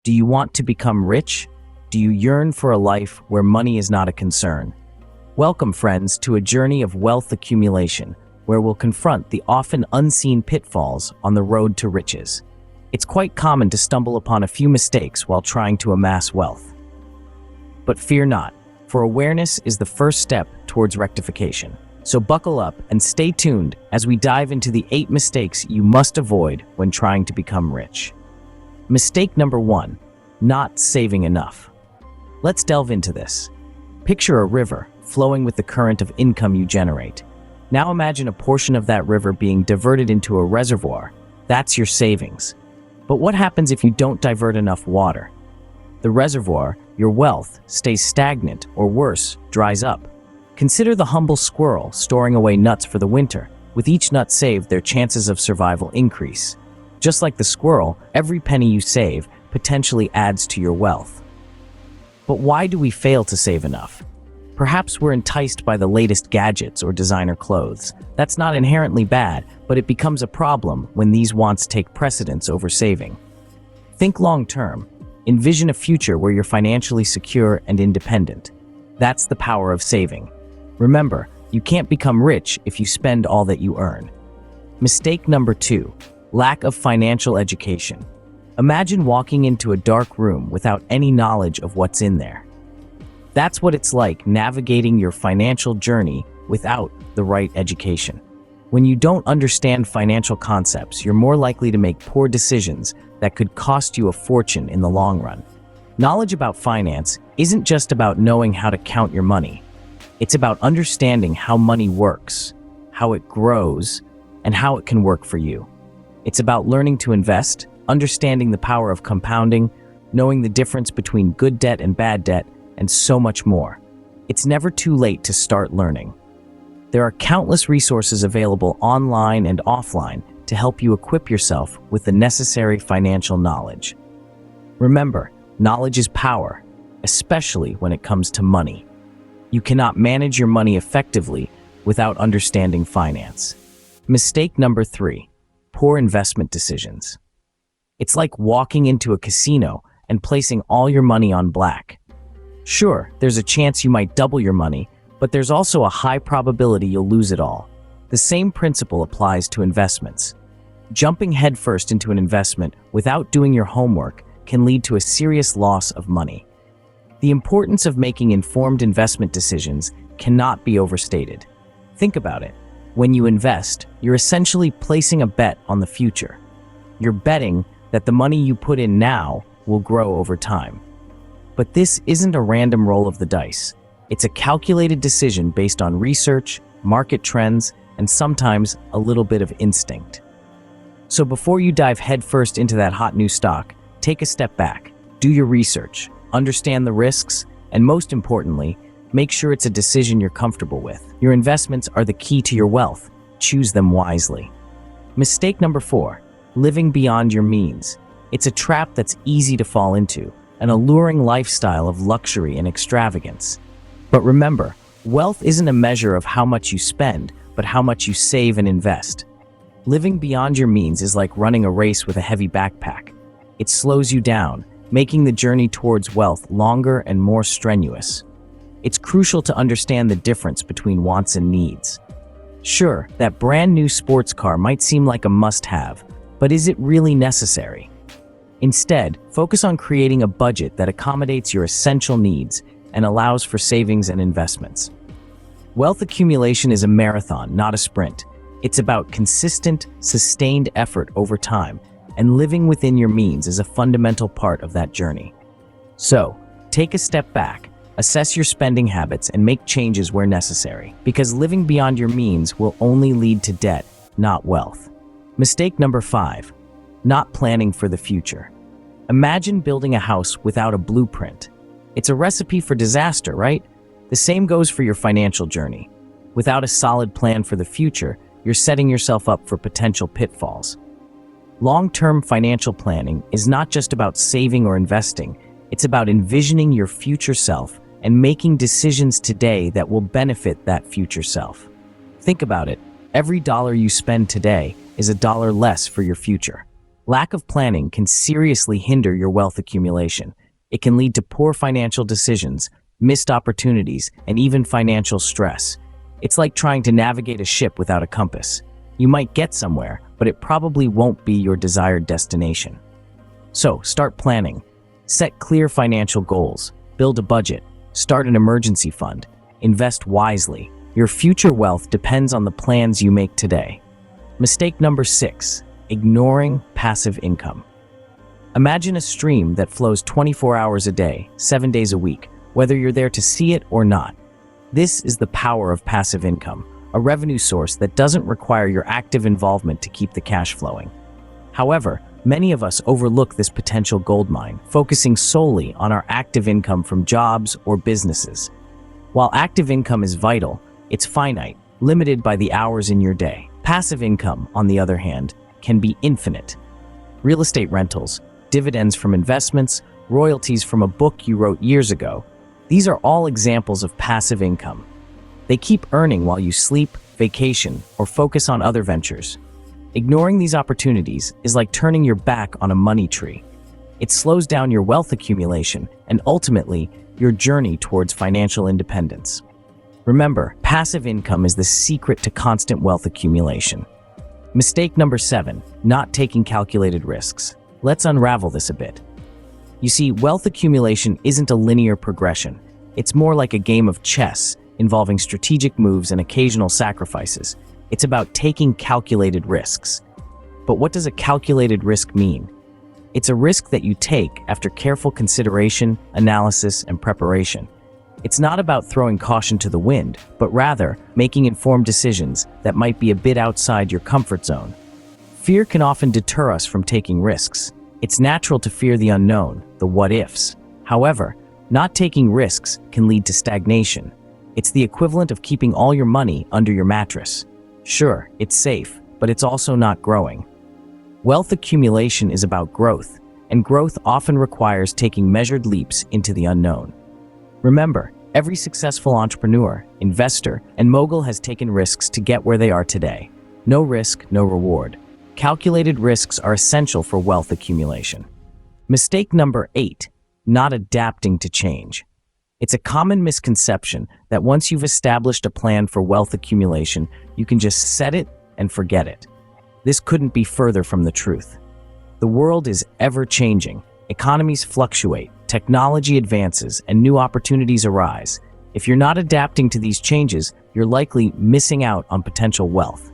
Do you want to become rich? Do you yearn for a life where money is not a concern? Welcome, friends, to a journey of wealth accumulation, where we'll confront the often unseen pitfalls on the road to riches. It's quite common to stumble upon a few mistakes while trying to amass wealth. But fear not, for awareness is the first step towards rectification. So buckle up and stay tuned as we dive into the 8 mistakes you must avoid when trying to become rich. Mistake number 1, not saving enough. Let's delve into this. Picture a river flowing with the current of income you generate. Now imagine a portion of that river being diverted into a reservoir. That's your savings. But what happens if you don't divert enough water? The reservoir, your wealth, stays stagnant, or worse, dries up. Consider the humble squirrel storing away nuts for the winter. With each nut saved, their chances of survival increase. Just like the squirrel, every penny you save potentially adds to your wealth. But why do we fail to save enough? Perhaps we're enticed by the latest gadgets or designer clothes. That's not inherently bad, but it becomes a problem when these wants take precedence over saving. Think long-term. Envision a future where you're financially secure and independent. That's the power of saving. Remember, you can't become rich if you spend all that you earn. Mistake number 2, lack of financial education. Imagine walking into a dark room without any knowledge of what's in there. That's what it's like navigating your financial journey without the right education. When you don't understand financial concepts, you're more likely to make poor decisions that could cost you a fortune in the long run. Knowledge about finance isn't just about knowing how to count your money. It's about understanding how money works, how it grows, and how it can work for you. It's about learning to invest, understanding the power of compounding, knowing the difference between good debt and bad debt, and so much more. It's never too late to start learning. There are countless resources available online and offline to help you equip yourself with the necessary financial knowledge. Remember, knowledge is power, especially when it comes to money. You cannot manage your money effectively without understanding finance. Mistake number 3, poor investment decisions. It's like walking into a casino and placing all your money on black. Sure, there's a chance you might double your money, but there's also a high probability you'll lose it all. The same principle applies to investments. Jumping headfirst into an investment without doing your homework can lead to a serious loss of money. The importance of making informed investment decisions cannot be overstated. Think about it. When you invest, you're essentially placing a bet on the future. You're betting that the money you put in now will grow over time. But this isn't a random roll of the dice. It's a calculated decision based on research, market trends, and sometimes a little bit of instinct. So before you dive headfirst into that hot new stock, take a step back, do your research, understand the risks, and most importantly, make sure it's a decision you're comfortable with. Your investments are the key to your wealth. Choose them wisely. Mistake number 4, living beyond your means. It's a trap that's easy to fall into, an alluring lifestyle of luxury and extravagance. But remember, wealth isn't a measure of how much you spend, but how much you save and invest. Living beyond your means is like running a race with a heavy backpack. It slows you down, making the journey towards wealth longer and more strenuous. It's crucial to understand the difference between wants and needs. Sure, that brand new sports car might seem like a must-have, but is it really necessary? Instead, focus on creating a budget that accommodates your essential needs and allows for savings and investments. Wealth accumulation is a marathon, not a sprint. It's about consistent, sustained effort over time, and living within your means is a fundamental part of that journey. So, take a step back, assess your spending habits, and make changes where necessary, because living beyond your means will only lead to debt, not wealth. Mistake number 5, not planning for the future. Imagine building a house without a blueprint. It's a recipe for disaster, right? The same goes for your financial journey. Without a solid plan for the future, you're setting yourself up for potential pitfalls. Long-term financial planning is not just about saving or investing, it's about envisioning your future self and making decisions today that will benefit that future self. Think about it. Every dollar you spend today is a dollar less for your future. Lack of planning can seriously hinder your wealth accumulation. It can lead to poor financial decisions, missed opportunities, and even financial stress. It's like trying to navigate a ship without a compass. You might get somewhere, but it probably won't be your desired destination. So, start planning. Set clear financial goals. Build a budget. Start an emergency fund. Invest wisely. Your future wealth depends on the plans you make today. Mistake number 6. Ignoring passive income. Imagine a stream that flows 24 hours a day, 7 days a week, whether you're there to see it or not. This is the power of passive income, a revenue source that doesn't require your active involvement to keep the cash flowing. However, many of us overlook this potential goldmine, focusing solely on our active income from jobs or businesses. While active income is vital, it's finite, limited by the hours in your day. Passive income, on the other hand, can be infinite. Real estate rentals, dividends from investments, royalties from a book you wrote years ago. These are all examples of passive income. They keep earning while you sleep, vacation, or focus on other ventures. Ignoring these opportunities is like turning your back on a money tree. It slows down your wealth accumulation and ultimately your journey towards financial independence. Remember, passive income is the secret to constant wealth accumulation. Mistake number 7, not taking calculated risks. Let's unravel this a bit. You see, wealth accumulation isn't a linear progression. It's more like a game of chess, involving strategic moves and occasional sacrifices. It's about taking calculated risks. But what does a calculated risk mean? It's a risk that you take after careful consideration, analysis, and preparation. It's not about throwing caution to the wind, but rather making informed decisions that might be a bit outside your comfort zone. Fear can often deter us from taking risks. It's natural to fear the unknown, the what-ifs. However, not taking risks can lead to stagnation. It's the equivalent of keeping all your money under your mattress. Sure, it's safe, but it's also not growing. Wealth accumulation is about growth, and growth often requires taking measured leaps into the unknown. Remember, every successful entrepreneur, investor, and mogul has taken risks to get where they are today. No risk, no reward. Calculated risks are essential for wealth accumulation. Mistake number 8, not adapting to change. It's a common misconception that once you've established a plan for wealth accumulation, you can just set it and forget it. This couldn't be further from the truth. The world is ever-changing. Economies fluctuate, technology advances, and new opportunities arise. If you're not adapting to these changes, you're likely missing out on potential wealth.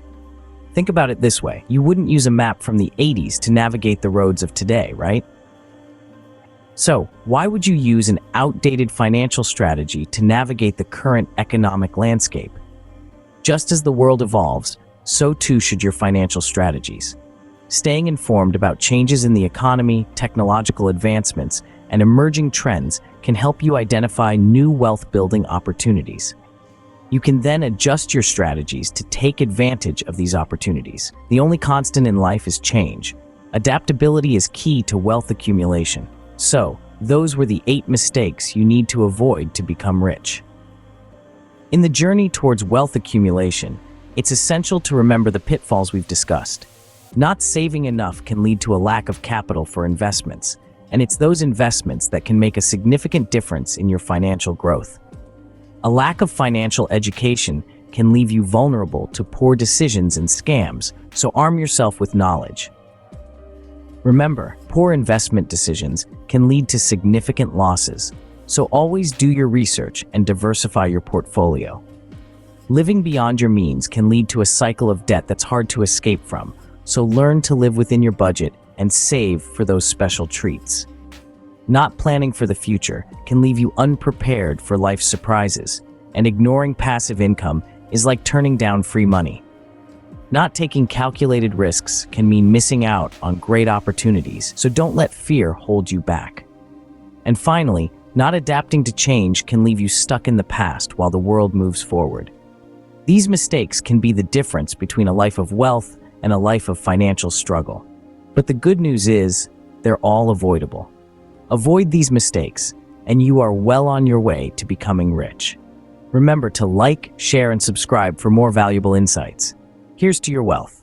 Think about it this way. You wouldn't use a map from the 80s to navigate the roads of today, right? So, why would you use an outdated financial strategy to navigate the current economic landscape? Just as the world evolves, so too should your financial strategies. Staying informed about changes in the economy, technological advancements, and emerging trends can help you identify new wealth-building opportunities. You can then adjust your strategies to take advantage of these opportunities. The only constant in life is change. Adaptability is key to wealth accumulation. So, those were the 8 mistakes you need to avoid to become rich. In the journey towards wealth accumulation, it's essential to remember the pitfalls we've discussed. Not saving enough can lead to a lack of capital for investments, and it's those investments that can make a significant difference in your financial growth. A lack of financial education can leave you vulnerable to poor decisions and scams, so arm yourself with knowledge. Remember, poor investment decisions can lead to significant losses, so always do your research and diversify your portfolio. Living beyond your means can lead to a cycle of debt that's hard to escape from, so learn to live within your budget and save for those special treats. Not planning for the future can leave you unprepared for life's surprises, and ignoring passive income is like turning down free money. Not taking calculated risks can mean missing out on great opportunities, so don't let fear hold you back. And finally, not adapting to change can leave you stuck in the past while the world moves forward. These mistakes can be the difference between a life of wealth and a life of financial struggle. But the good news is, they're all avoidable. Avoid these mistakes, and you are well on your way to becoming rich. Remember to like, share, and subscribe for more valuable insights. Here's to your wealth.